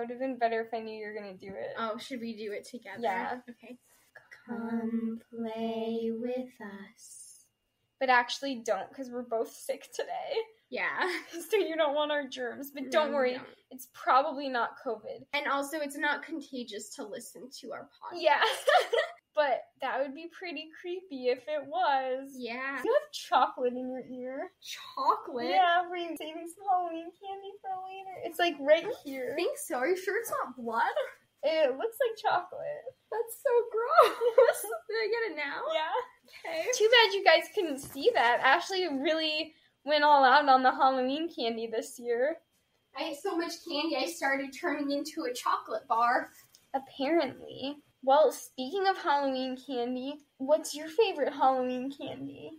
would have been better if I knew you were going to do it. Oh, should we do it together? Yeah. Okay. Come play with us. But actually don't, because we're both sick today. Yeah. So you don't want our germs. But don't worry, it's probably not COVID. And also, it's not contagious to listen to our podcast. Yeah. But that would be pretty creepy if it was. Yeah. You have chocolate in your ear. Chocolate? Yeah, were you saving some Halloween candy for later? It's like right here. I think so. Are you sure it's not blood? It looks like chocolate. That's so gross. Did I get it now? Yeah. Okay. Too bad you guys couldn't see that. Ashley really went all out on the Halloween candy this year. I ate so much candy, I started turning into a chocolate bar. Apparently. Well, speaking of Halloween candy, what's your favorite Halloween candy?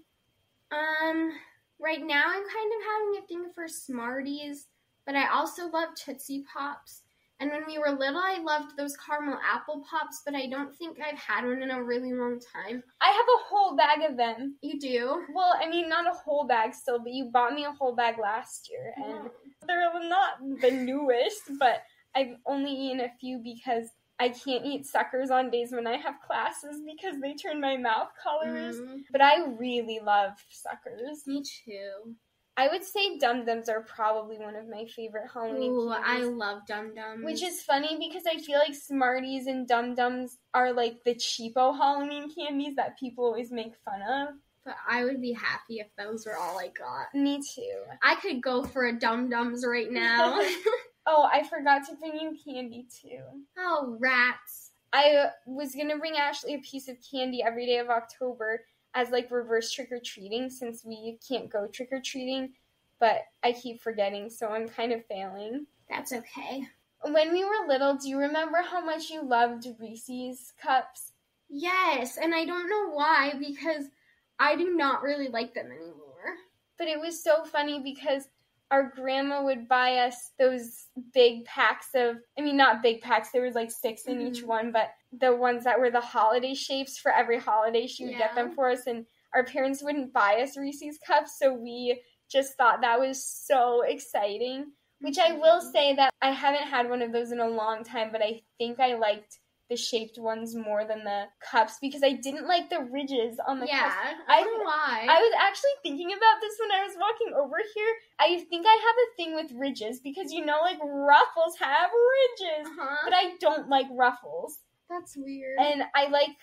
Right now I'm kind of having a thing for Smarties, but I also love Tootsie Pops. And when we were little, I loved those caramel apple pops, but I don't think I've had one in a really long time. I have a whole bag of them. You do? Well, I mean, not a whole bag still, but you bought me a whole bag last year. And they're not the newest, but I've only eaten a few because I can't eat suckers on days when I have classes because they turn my mouth colors. But I really love suckers. Me too. I would say Dum Dums are probably one of my favorite Halloween candies. I love Dum Dums. Which is funny because I feel like Smarties and Dum Dums are like the cheapo Halloween candies that people always make fun of. But I would be happy if those were all I got. Me too. I could go for a Dum Dums right now. Oh, I forgot to bring you candy too. Oh, rats. I was going to bring Ashley a piece of candy every day of October as like reverse trick-or-treating since we can't go trick-or-treating, but I keep forgetting, so I'm kind of failing. That's okay. When we were little, do you remember how much you loved Reese's cups? Yes, and I don't know why, because I do not really like them anymore. But it was so funny because our grandma would buy us those big packs of, I mean, not big packs, there was like 6 in each one, but the ones that were the holiday shapes for every holiday, she would get them for us, and our parents wouldn't buy us Reese's cups, so we just thought that was so exciting, which I will say that I haven't had one of those in a long time, but I think I liked the shaped ones more than the cups because I didn't like the ridges on the cups. Yeah, I don't know why. I was actually thinking about this when I was walking over here. I think I have a thing with ridges because, you know, like Ruffles have ridges, but I don't like Ruffles. That's weird. And I like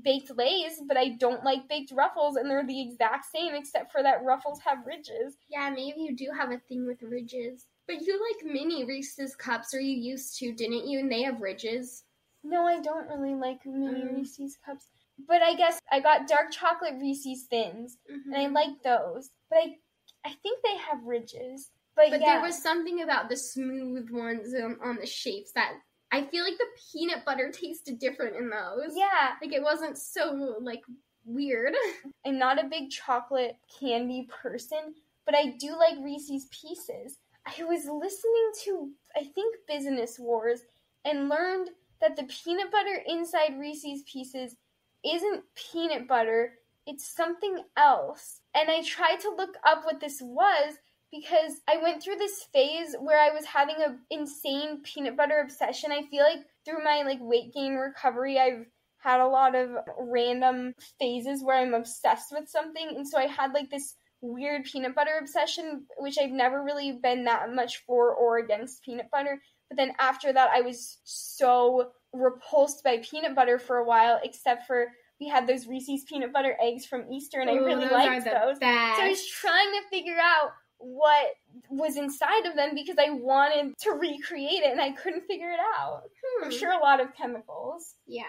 baked Lays, but I don't like baked Ruffles, and they're the exact same except for that Ruffles have ridges. Yeah, maybe you do have a thing with ridges. But you like mini Reese's cups, or you used to, didn't you? And they have ridges. No, I don't really like mini Reese's cups. But I guess I got dark chocolate Reese's Thins, and I like those. But I think they have ridges. But yeah. There was something about the smooth ones on the shapes that I feel like the peanut butter tasted different in those. Yeah. Like, it wasn't so, like, weird. I'm not a big chocolate candy person, but I do like Reese's Pieces. I was listening to, I think, Business Wars, and learned that the peanut butter inside Reese's Pieces isn't peanut butter, it's something else. And I tried to look up what this was because I went through this phase where I was having an insane peanut butter obsession. I feel like through my weight gain recovery, I've had a lot of random phases where I'm obsessed with something. And so I had this weird peanut butter obsession, which I've never really been that much for or against peanut butter. But then after that, I was so repulsed by peanut butter for a while, except for we had those Reese's peanut butter eggs from Easter, and I really liked those. Best. So I was trying to figure out what was inside of them because I wanted to recreate it, and I couldn't figure it out. I'm sure a lot of chemicals. Yeah.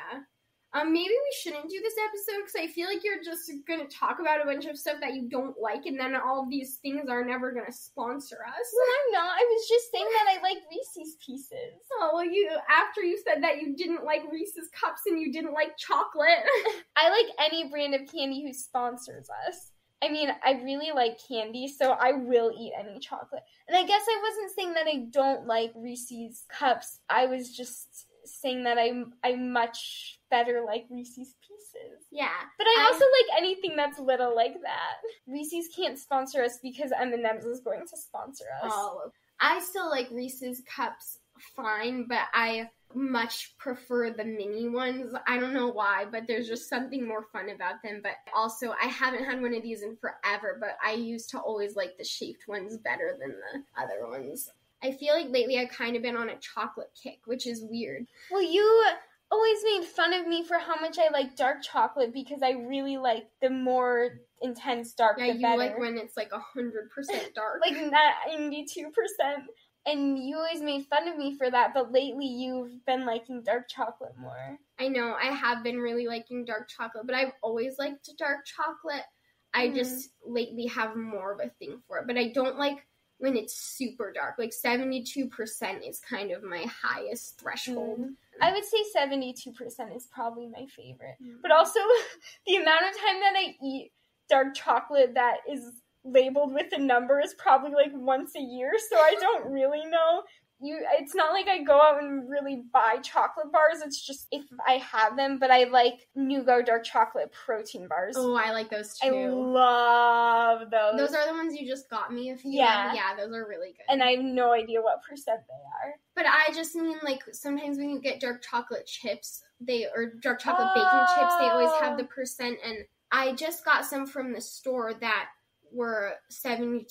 Maybe we shouldn't do this episode because I feel like you're just going to talk about a bunch of stuff that you don't like, and then all of these things are never going to sponsor us. Well, I'm not. I was just saying that I like Reese's Pieces. Oh, well, after you said that you didn't like Reese's Cups and you didn't like chocolate. I like any brand of candy who sponsors us. I mean, I really like candy, so I will eat any chocolate. And I guess I wasn't saying that I don't like Reese's Cups. I was just saying that I much better like Reese's Pieces. Yeah. But I also like anything that's little like that. Reese's can't sponsor us because M&M's is going to sponsor us. Oh. I still like Reese's Cups fine, but I much prefer the mini ones. I don't know why, but there's just something more fun about them. But also, I haven't had one of these in forever, but I used to always like the shaped ones better than the other ones. I feel like lately I've kind of been on a chocolate kick, which is weird. Well, you always made fun of me for how much I like dark chocolate because I really like the more intense dark, the better. Yeah, you like when it's like 100% dark. Like 92%. And you always made fun of me for that, but lately you've been liking dark chocolate more. I know, I have been really liking dark chocolate, but I've always liked dark chocolate. I just lately have more of a thing for it, but I don't like when it's super dark. Like 72% is kind of my highest threshold. I would say 72% is probably my favorite. But also, the amount of time that I eat dark chocolate that is labeled with a number is probably like once a year, so I don't really know. It's not like I go out and really buy chocolate bars, it's just if I have them, but I like Nougat dark chocolate protein bars. Oh, I like those too. I love those. Those are the ones you just got me a few. Yeah. Yeah, those are really good. And I have no idea what percent they are. But I just mean, like, sometimes when you get dark chocolate chips, or dark chocolate baking chips, they always have the percent, and I just got some from the store that were 72%.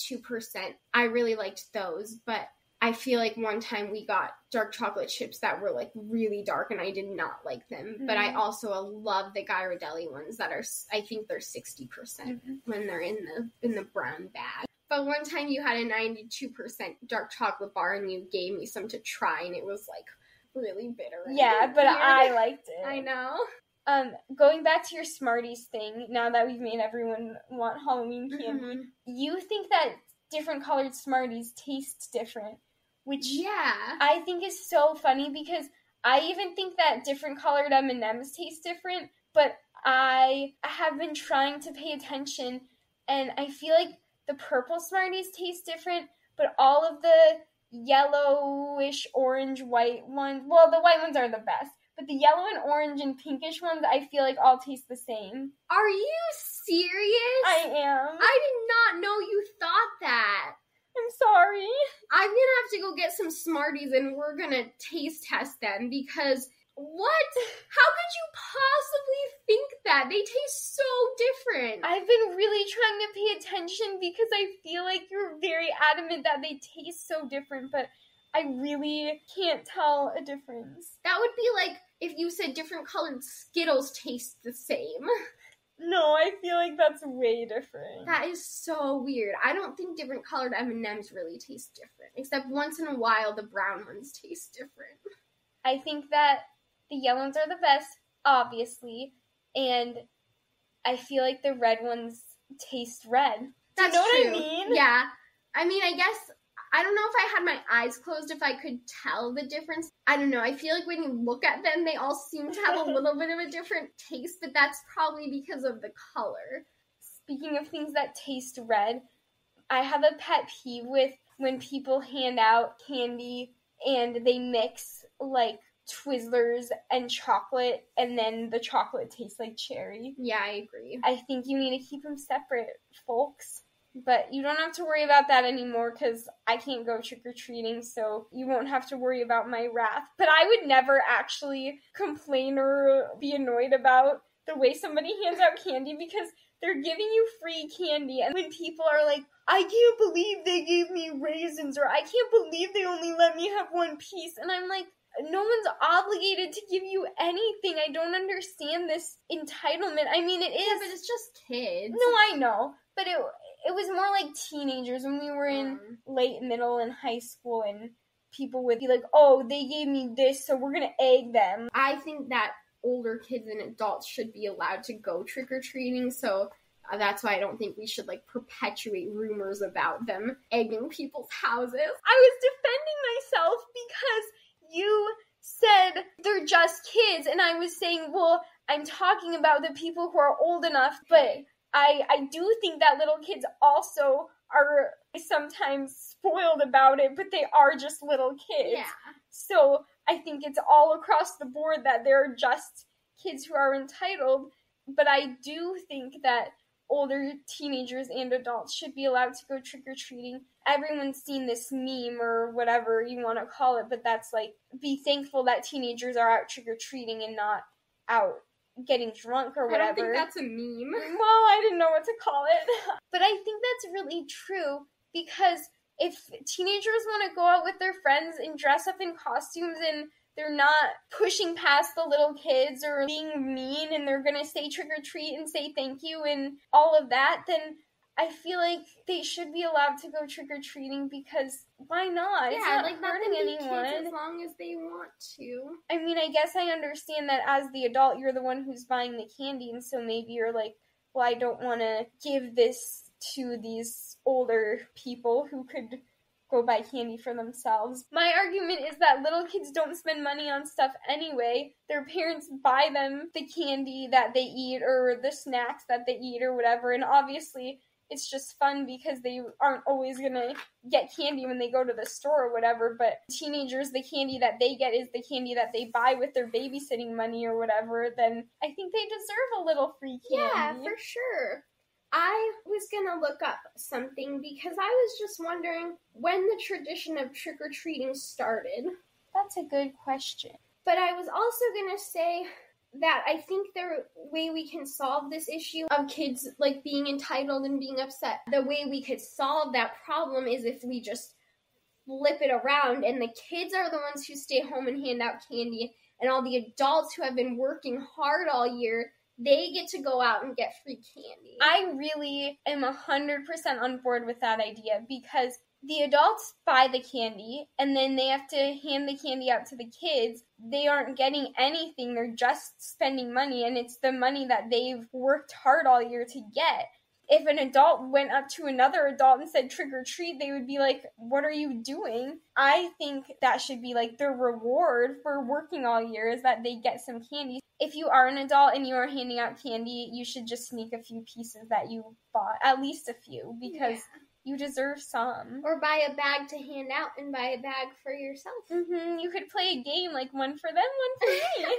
I really liked those, but I feel like one time we got dark chocolate chips that were, like, really dark, and I did not like them. But I also love the Ghirardelli ones that are, I think they're 60% when they're in the brown bag. But one time you had a 92% dark chocolate bar, and you gave me some to try, and it was, like, really bitter. Yeah, but I liked it. I know. Going back to your Smarties thing, now that we've made everyone want Halloween candy, you think that different colored Smarties taste different, which I think is so funny because I even think that different colored M&Ms taste different, but I have been trying to pay attention, and I feel like the purple Smarties taste different, but all of the yellowish, orange, white ones, well, the white ones are the best. But the yellow and orange and pinkish ones, I feel like all taste the same. Are you serious? I am. I did not know you thought that. I'm sorry. I'm gonna have to go get some Smarties and we're gonna taste test them because what? How could you possibly think that? They taste so different. I've been really trying to pay attention because I feel like you're very adamant that they taste so different, but I really can't tell a difference. That would be like if you said different colored Skittles taste the same. No, I feel like that's way different. That is so weird. I don't think different colored M&Ms really taste different. Except once in a while, the brown ones taste different. I think that the yellow ones are the best, obviously. And I feel like the red ones taste red. That's you know true. What I mean? Yeah. I mean, I guess, I don't know if I had my eyes closed if I could tell the difference. I don't know. I feel like when you look at them, they all seem to have a little bit of a different taste, but that's probably because of the color. Speaking of things that taste red, I have a pet peeve with when people hand out candy and they mix, like, Twizzlers and chocolate, and then the chocolate tastes like cherry. Yeah, I agree. I think you need to keep them separate, folks. But you don't have to worry about that anymore because I can't go trick-or-treating, so you won't have to worry about my wrath. But I would never actually complain or be annoyed about the way somebody hands out candy because they're giving you free candy. And when people are like, I can't believe they gave me raisins, or I can't believe they only let me have one piece. And I'm like, no one's obligated to give you anything. I don't understand this entitlement. I mean, it is. Yeah, but it's just kids. No, I know. But it was more like teenagers when we were in late middle and high school, and people would be like, oh, they gave me this, so we're going to egg them. I think that older kids and adults should be allowed to go trick-or-treating, so that's why I don't think we should, like, perpetuate rumors about them egging people's houses. I was defending myself because you said they're just kids, and I was saying, well, I'm talking about the people who are old enough, but I do think that little kids also are sometimes spoiled about it, but they are just little kids. Yeah. So I think it's all across the board that there are just kids who are entitled, but I do think that older teenagers and adults should be allowed to go trick-or-treating. Everyone's seen this meme or whatever you want to call it, but that's like, be thankful that teenagers are out trick-or-treating and not out getting drunk or whatever. I don't think that's a meme. Well, I didn't know what to call it. But I think that's really true, because if teenagers want to go out with their friends and dress up in costumes and they're not pushing past the little kids or being mean and they're going to say trick or treat and say thank you and all of that, then I feel like they should be allowed to go trick or treating, because why not? Yeah, it's not like hurting anyone. Kids as long as they want to. I mean, I guess I understand that as the adult, you're the one who's buying the candy, and so maybe you're like, well, I don't want to give this to these older people who could go buy candy for themselves. My argument is that little kids don't spend money on stuff anyway. Their parents buy them the candy that they eat or the snacks that they eat or whatever, and obviously it's just fun because they aren't always gonna get candy when they go to the store or whatever, but teenagers, the candy that they get is the candy that they buy with their babysitting money or whatever, then I think they deserve a little free candy. Yeah, for sure. I was gonna look up something because I was just wondering when the tradition of trick-or-treating started. That's a good question. But I was also gonna say that I think the way we can solve this issue of kids like being entitled and being upset, the way we could solve that problem is if we just flip it around and the kids are the ones who stay home and hand out candy, and all the adults who have been working hard all year, they get to go out and get free candy. I really am 100% on board with that idea, because the adults buy the candy and then they have to hand the candy out to the kids. They aren't getting anything. They're just spending money, and it's the money that they've worked hard all year to get. If an adult went up to another adult and said trick or treat, they would be like, what are you doing? I think that should be like their reward for working all year, is that they get some candy. If you are an adult and you are handing out candy, you should just sneak a few pieces that you bought, at least a few, because you deserve some. Or buy a bag to hand out and buy a bag for yourself. You could play a game like one for them, one for me.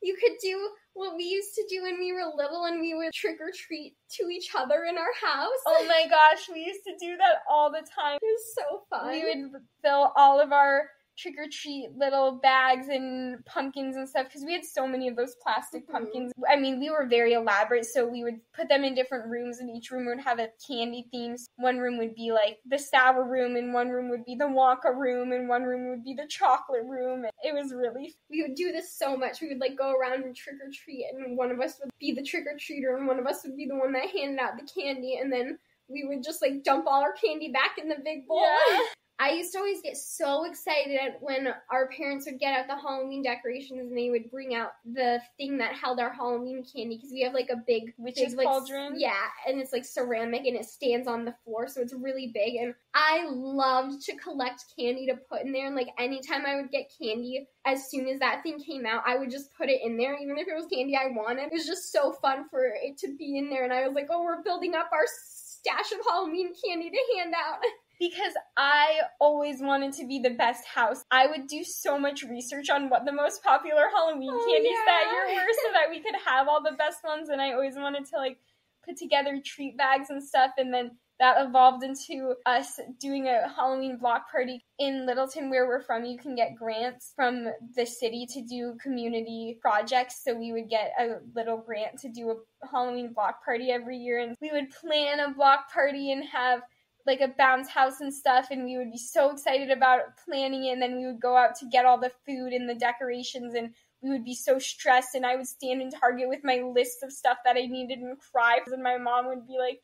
You could do what we used to do when we were little and we would trick or treat to each other in our house. Oh my gosh, we used to do that all the time. It was so fun. We would fill all of our trick-or-treat little bags and pumpkins and stuff, because we had so many of those plastic pumpkins. I mean, we were very elaborate, so we would put them in different rooms, and each room would have a candy theme. One room would be like the sour room, and one room would be the Wonka room, and one room would be the chocolate room. It was really fun. We would do this so much. We would like go around and trick-or-treat, and one of us would be the trick-or-treater, and one of us would be the one that handed out the candy, and then we would just like dump all our candy back in the big bowl. Yeah. I used to always get so excited when our parents would get out the Halloween decorations and they would bring out the thing that held our Halloween candy, because we have like a big witch's like, cauldron. Yeah, and it's like ceramic and it stands on the floor, so it's really big. And I loved to collect candy to put in there, and like anytime I would get candy, as soon as that thing came out, I would just put it in there, even if it was candy I wanted. It was just so fun for it to be in there, and I was like, oh, we're building up our stash of Halloween candy to hand out. Because I always wanted to be the best house. I would do so much research on what the most popular Halloween candies that year were, so that we could have all the best ones, and I always wanted to like put together treat bags and stuff, and then that evolved into us doing a Halloween block party. In Littleton, where we're from, you can get grants from the city to do community projects, so we would get a little grant to do a Halloween block party every year, and we would plan a block party and have like a bounce house and stuff, and we would be so excited about planning it, and then we would go out to get all the food and the decorations, and we would be so stressed, and I would stand in Target with my list of stuff that I needed and cry, and my mom would be like,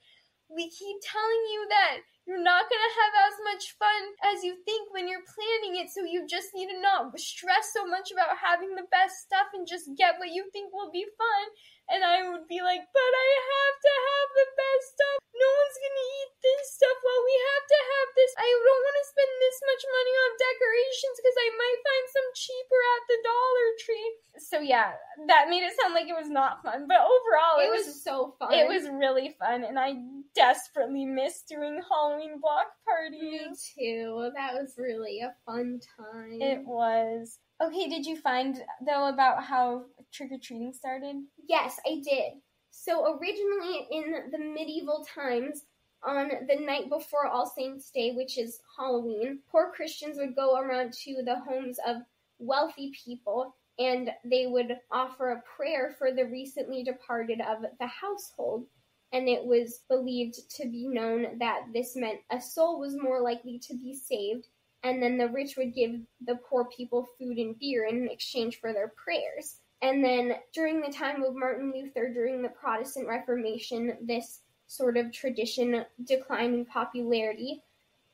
we keep telling you that you're not going to have as much fun as you think when you're planning it, so you just need to not stress so much about having the best stuff and just get what you think will be fun. And I would be like, but I have to have the best stuff. No one's going to eat this stuff. Well, we have to have this. I don't want to spend this much money on decorations because I might find some cheaper at the Dollar Tree. So yeah, that made it sound like it was not fun. But overall, it was so fun. It was really fun. And I desperately miss doing Halloween block parties. Me too. That was really a fun time. It was. Okay, did you find, though, about how trick-or-treating started? Yes, I did. So originally in the medieval times, on the night before All Saints' Day, which is Halloween, poor Christians would go around to the homes of wealthy people and they would offer a prayer for the recently departed of the household. And it was believed to be known that this meant a soul was more likely to be saved, and then the rich would give the poor people food and beer in exchange for their prayers. And then during the time of Martin Luther, during the Protestant Reformation, this sort of tradition declined in popularity.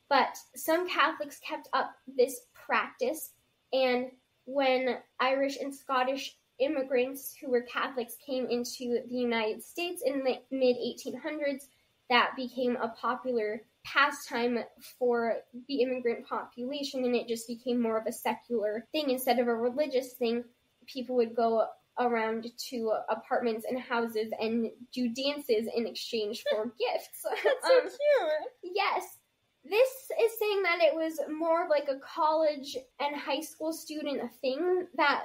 But some Catholics kept up this practice, and when Irish and Scottish immigrants who were Catholics came into the United States in the mid-1800s, that became a popular pastime for the immigrant population, and it just became more of a secular thing instead of a religious thing. People would go around to apartments and houses and do dances in exchange for gifts. That's so cute. Yes. This is saying that it was more of like a college and high school student thing, that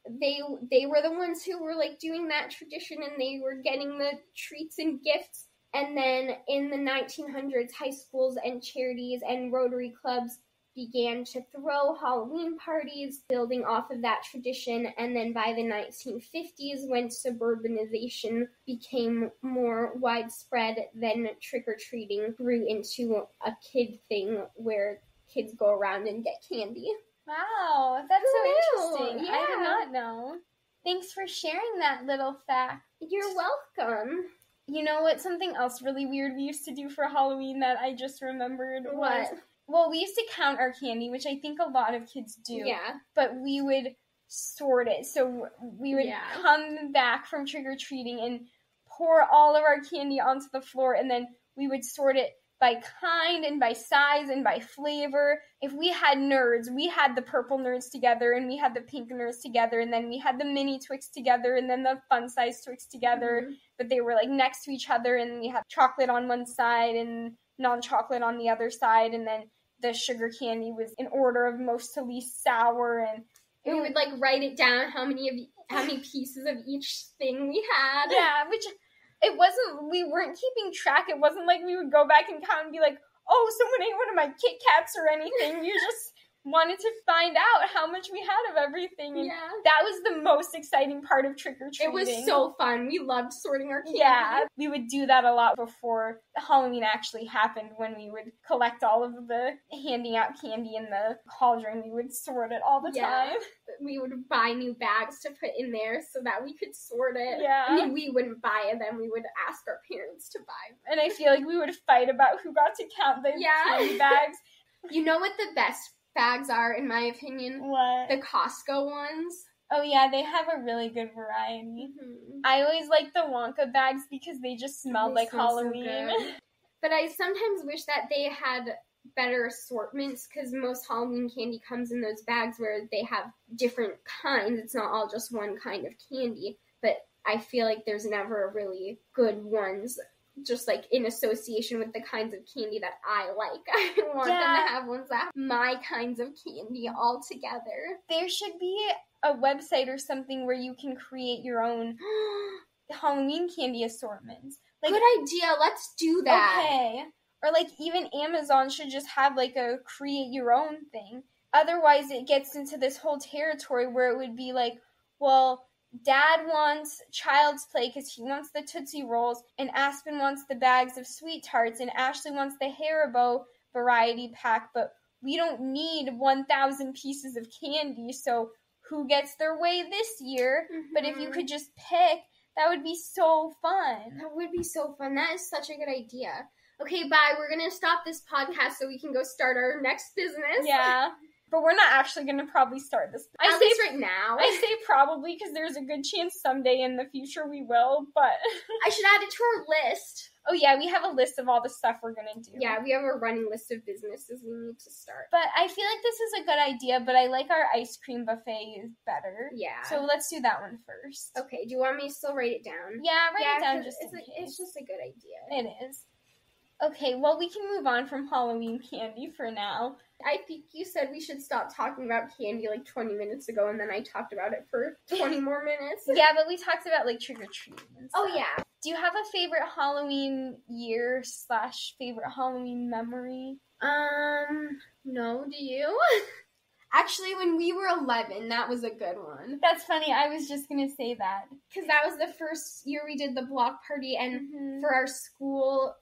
they were the ones who were like doing that tradition and they were getting the treats and gifts. And then in the 1900s, high schools and charities and Rotary clubs began to throw Halloween parties, building off of that tradition. And then by the 1950s, when suburbanization became more widespread, then trick-or-treating grew into a kid thing where kids go around and get candy. Wow, that's so interesting. Yeah. I did not know. Thanks for sharing that little fact. You're welcome. You know what? Something else really weird we used to do for Halloween that I just remembered was... What? Well, we used to count our candy, which I think a lot of kids do. Yeah. But we would sort it. So we would come back from trick-or-treating and pour all of our candy onto the floor, and then we would sort it by kind and by size and by flavor. If we had nerds, we had the purple nerds together, and we had the pink nerds together, and then we had the mini Twix together, and then the fun-size Twix together. Mm-hmm. But they were, like, next to each other, and we had chocolate on one side and non-chocolate on the other side, and then the sugar candy was in order of most to least sour, and we would like write it down how many pieces of each thing we had. Yeah, which we weren't keeping track. It wasn't like we would go back and count and be like, oh, someone ate one of my Kit Kats or anything. You just wanted to find out how much we had of everything. And that was the most exciting part of trick-or-treating. It was so fun. We loved sorting our candy. Yeah, we would do that a lot before Halloween actually happened, when we would collect all of the handing out candy in the cauldron. We would sort it all the time. We would buy new bags to put in there so that we could sort it. Yeah. I mean, we wouldn't buy them. We would ask our parents to buy them. And I feel like we would fight about who got to count the candy bags. You know what the best bags are, in my opinion? What? The Costco ones. Oh yeah, they have a really good variety. Mm-hmm. I always like the Wonka bags because they just smelled like Halloween. So but I sometimes wish that they had better assortments, because most Halloween candy comes in those bags where they have different kinds. It's not all just one kind of candy. But I feel like there's never really good ones, just like in association with the kinds of candy that I like. I want them to have ones that have my kinds of candy all together. There should be a website or something where you can create your own Halloween candy assortments. Like, good idea. Let's do that. Okay. Or like even Amazon should just have like a create your own thing. Otherwise it gets into this whole territory where it would be like, well, Dad wants Child's Play because he wants the Tootsie Rolls, and Aspen wants the bags of Sweet Tarts, and Ashley wants the Haribo variety pack, but we don't need 1,000 pieces of candy, so who gets their way this year? Mm-hmm. But if you could just pick, that would be so fun. That would be so fun. That is such a good idea. Okay, bye. We're going to stop this podcast so we can go start our next business. Yeah. But we're not actually going to probably start this. At least right now. I say probably because there's a good chance someday in the future we will, but... I should add it to our list. Oh yeah, we have a list of all the stuff we're going to do. Yeah, we have a running list of businesses we need to start. But I feel like this is a good idea, but I like our ice cream buffet better. Yeah. So let's do that one first. Okay, do you want me to still write it down? Yeah, write it down just in case. It's just a good idea. It is. Okay, well, we can move on from Halloween candy for now. I think you said we should stop talking about candy like 20 minutes ago, and then I talked about it for 20 more minutes. Yeah, but we talked about like trick-or-treating and stuff. Oh, yeah. Do you have a favorite Halloween year / favorite Halloween memory? No, do you? Actually, when we were 11, that was a good one. That's funny. I was just going to say that. Because that was the first year we did the block party, and for our school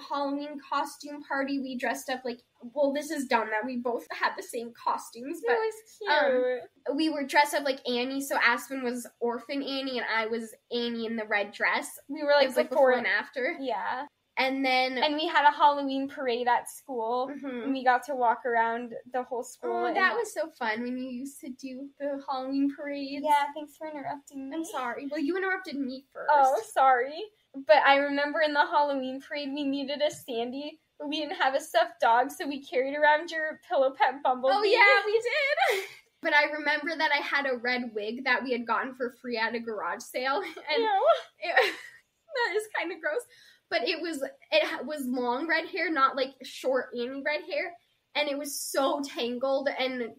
Halloween costume party, we dressed up like, well, this is dumb that we both had the same costumes, but it was cute. We were dressed up like Annie, so Aspen was Orphan Annie, and I was Annie in the red dress. We were like, before and after. Yeah. And then... And we had a Halloween parade at school, and we got to walk around the whole school. Oh, that was so fun when you used to do the Halloween parades. Yeah, thanks for interrupting me. I'm sorry. Well, you interrupted me first. Oh, sorry. But I remember in the Halloween parade, we needed a Sandy, but we didn't have a stuffed dog, so we carried around your Pillow Pet Bumblebee. Oh, yeah, we did. But I remember that I had a red wig that we had gotten for free at a garage sale. And that is kind of gross. But it was long red hair, not like short Annie red hair. And it was so tangled and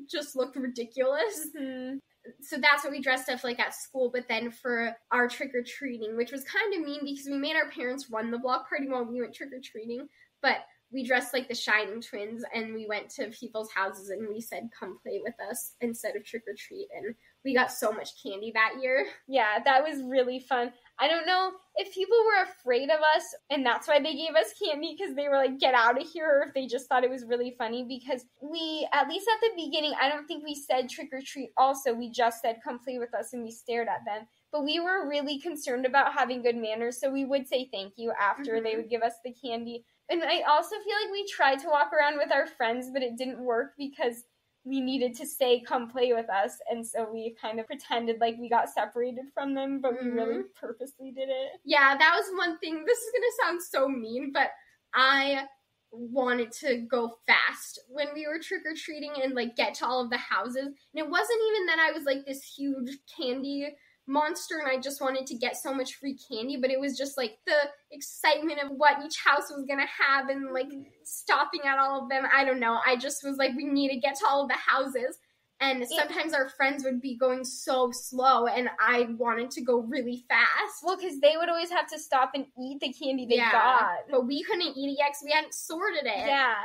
just looked ridiculous. Mm-hmm. So that's what we dressed up like at school. But then for our trick-or-treating, which was kind of mean because we made our parents run the block party while we went trick-or-treating. But we dressed like the Shining Twins, and we went to people's houses, and we said, come play with us instead of trick-or-treat. And we got so much candy that year. Yeah, that was really fun. I don't know if people were afraid of us, and that's why they gave us candy, because they were like, get out of here, or if they just thought it was really funny, because we, at least at the beginning, I don't think we said trick-or-treat also. We just said, come play with us, and we stared at them. But we were really concerned about having good manners, so we would say thank you after they would give us the candy. And I also feel like we tried to walk around with our friends, but it didn't work because we needed to say, come play with us. And so we kind of pretended like we got separated from them, but we really purposely did it. Yeah, that was one thing. This is going to sound so mean, but I wanted to go fast when we were trick-or-treating and like get to all of the houses. And it wasn't even that I was like this huge candy monster and I just wanted to get so much free candy, but it was just like the excitement of what each house was gonna have and like stopping at all of them. I don't know. I just was like, we need to get to all of the houses. And sometimes our friends would be going so slow, and I wanted to go really fast. Well, because they would always have to stop and eat the candy they got. But we couldn't eat it yet because we hadn't sorted it. Yeah.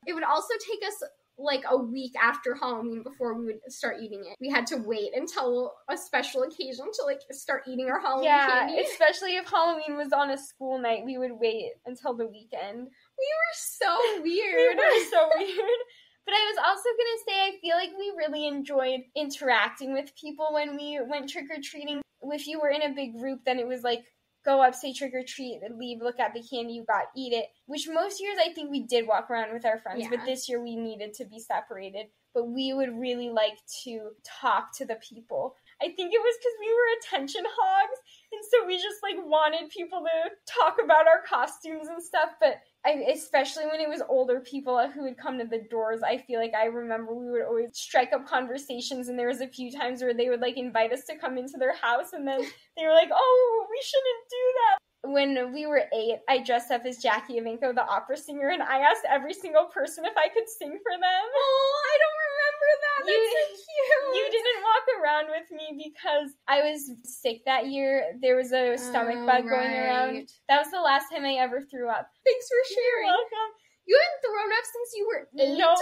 It would also take us like a week after Halloween before we would start eating it. We had to wait until a special occasion to like start eating our Halloween candy. Yeah, especially if Halloween was on a school night, we would wait until the weekend. We were so weird. We were so weird. But I was also going to say, I feel like we really enjoyed interacting with people when we went trick-or-treating. If you were in a big group, then it was like, go up, say trick-or-treat, and leave, look at the candy you got, eat it. Which most years I think we did walk around with our friends, but this year we needed to be separated. But we would really like to talk to the people. I think it was because we were attention hogs, and so we just like wanted people to talk about our costumes and stuff, but especially when it was older people who would come to the doors, I feel like I remember we would always strike up conversations, and there was a few times where they would like invite us to come into their house, and then they were like, oh, we shouldn't do that. When we were 8, I dressed up as Jackie Evanko, the opera singer, and I asked every single person if I could sing for them. Oh, I don't remember that. That's so cute. You didn't walk around with me because I was sick that year. There was a stomach bug going around. That was the last time I ever threw up. Thanks for sharing. You're welcome. You hadn't thrown up since you were 8? No.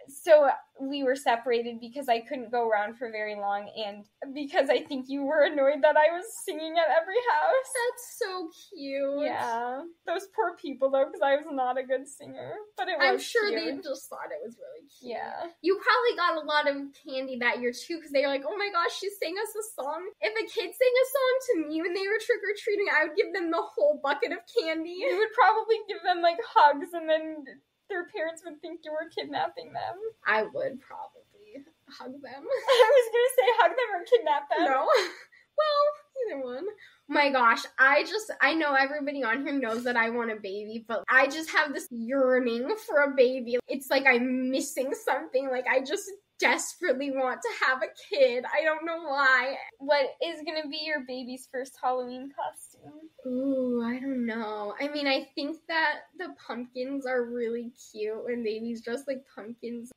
So we were separated because I couldn't go around for very long, and because I think you were annoyed that I was singing at every house. That's so cute. Yeah. Those poor people, though, because I was not a good singer. But it was I'm sure cute. they just thought it was really cute. Yeah. You probably got a lot of candy that year, too, because they were like, oh my gosh, she sang us a song. If a kid sang a song to me when they were trick-or-treating, I would give them the whole bucket of candy. You would probably give them, like, hugs, and then their parents would think you were kidnapping them. I would probably hug them. I was going to say hug them or kidnap them. No. Well, either one. My gosh, I know everybody on here knows that I want a baby, but I just have this yearning for a baby. It's like I'm missing something. Like, I just desperately want to have a kid. I don't know why. What is going to be your baby's first Halloween costume? Ooh, I don't know. I mean, I think that the pumpkins are really cute when babies dress like pumpkins.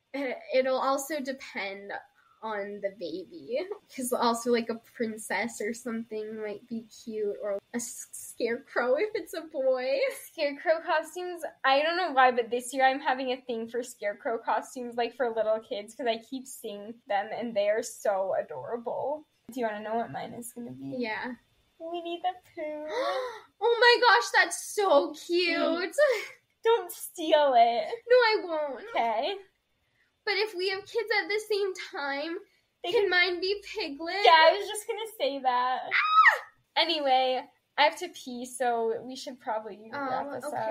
It'll also depend on the baby. Because also, like, a princess or something might be cute, or a scarecrow if it's a boy. Scarecrow costumes, I don't know why, but this year I'm having a thing for scarecrow costumes, like, for little kids, because I keep seeing them, and they are so adorable. Do you want to know what mine is going to be? Yeah. Winnie the Pooh. Oh my gosh, that's so cute. Don't steal it. No, I won't. Okay. But if we have kids at the same time, can mine be Piglet? Yeah, I was just going to say that. Anyway, I have to pee, so we should probably wrap this up.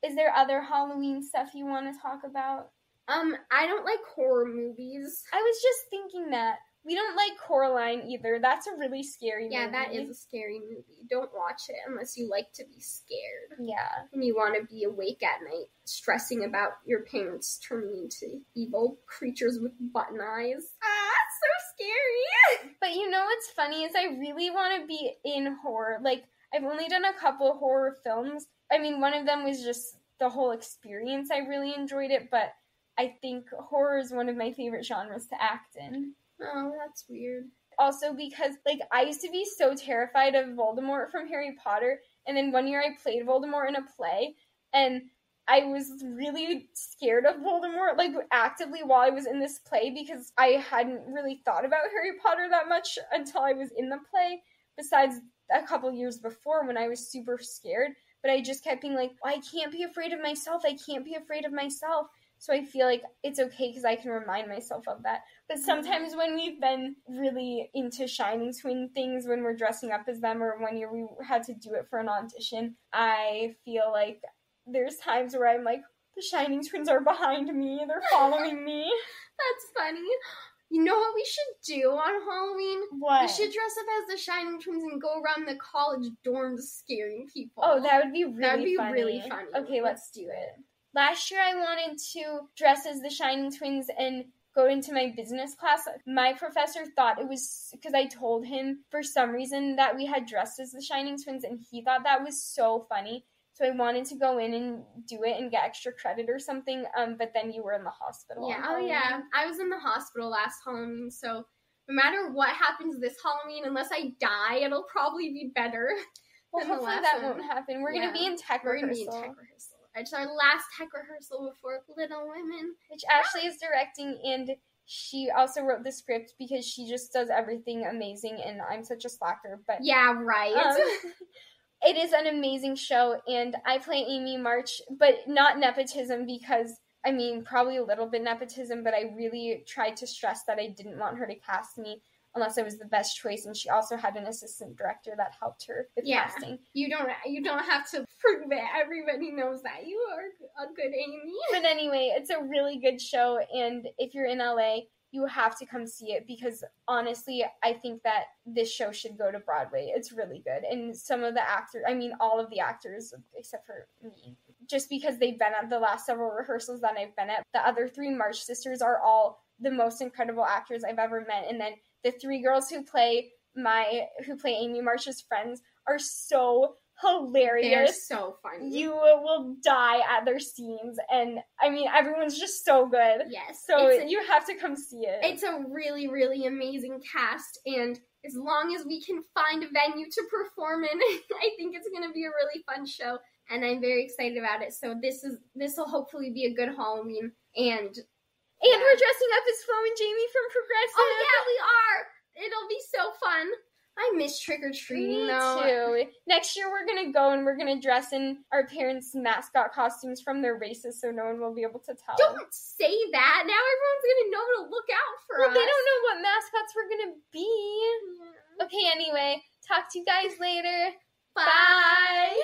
Is there other Halloween stuff you want to talk about? I don't like horror movies. I was just thinking that. We don't like Coraline either. That's a really scary movie. Yeah, that is a scary movie. Don't watch it unless you like to be scared. Yeah. And you want to be awake at night, stressing about your parents turning into evil creatures with button eyes. So scary! But you know what's funny is I really want to be in horror. Like, I've only done a couple horror films. I mean, one of them was just the whole experience. I really enjoyed it, but I think horror is one of my favorite genres to act in. Oh, that's weird. Also because, like, I used to be so terrified of Voldemort from Harry Potter, and then one year I played Voldemort in a play, and I was really scared of Voldemort, like, actively while I was in this play, because I hadn't really thought about Harry Potter that much until I was in the play, besides a couple years before when I was super scared, but I just kept being like, I can't be afraid of myself, I can't be afraid of myself. So I feel like it's okay because I can remind myself of that. But sometimes when we've been really into Shining Twin things, when we're dressing up as them, or one year we had to do it for an audition, I feel like there's times where I'm like, the Shining Twins are behind me, they're following me. That's funny. You know what we should do on Halloween? What? We should dress up as the Shining Twins and go around the college dorms scaring people. Oh, that would be really funny. That would be really funny. Okay, let's do it. Last year I wanted to dress as the Shining Twins and go into my business class. My professor thought it was, because I told him for some reason that we had dressed as the Shining Twins, and he thought that was so funny. So I wanted to go in and do it and get extra credit or something, but then you were in the hospital. Yeah, oh yeah. I was in the hospital last Halloween, so no matter what happens this Halloween, unless I die, it'll probably be better. Well, hopefully that won't happen. We're going to be in tech rehearsal. We're going to be in tech rehearsal. It's our last tech rehearsal before Little Women. Which Ashley is directing, and she also wrote the script because she just does everything amazing, and I'm such a slacker. But yeah, right. It is an amazing show, and I play Amy March, but not nepotism because, I mean, probably a little bit nepotism, but I really tried to stress that I didn't want her to cast me unless I was the best choice, and she also had an assistant director that helped her with casting. You don't have to prove it. Everybody knows that you are a good Amy. But anyway, it's a really good show, and if you're in LA, you have to come see it because honestly, I think that this show should go to Broadway. It's really good. And some of the actors, I mean, all of the actors, except for me, just because they've been at the last several rehearsals that I've been at, the other three March sisters are all the most incredible actors I've ever met. And then the three girls who play Amy March's friends are so hilarious. They're so funny. You will die at their scenes, and I mean, everyone's just so good. Yes. So you have to come see it. It's a really, really amazing cast, and as long as we can find a venue to perform in, I think it's going to be a really fun show, and I'm very excited about it. So this will hopefully be a good Halloween, and we're dressing up as Flo and Jamie from Progressive. Oh yeah, we are. It'll be so fun. I miss trick-or-treating, though. Me too. Next year, we're going to go and we're going to dress in our parents' mascot costumes from their races so no one will be able to tell. Don't say that. Now everyone's going to know to look out for us. Well, they don't know what mascots we're going to be. Yeah. Okay, anyway. Talk to you guys later. Bye.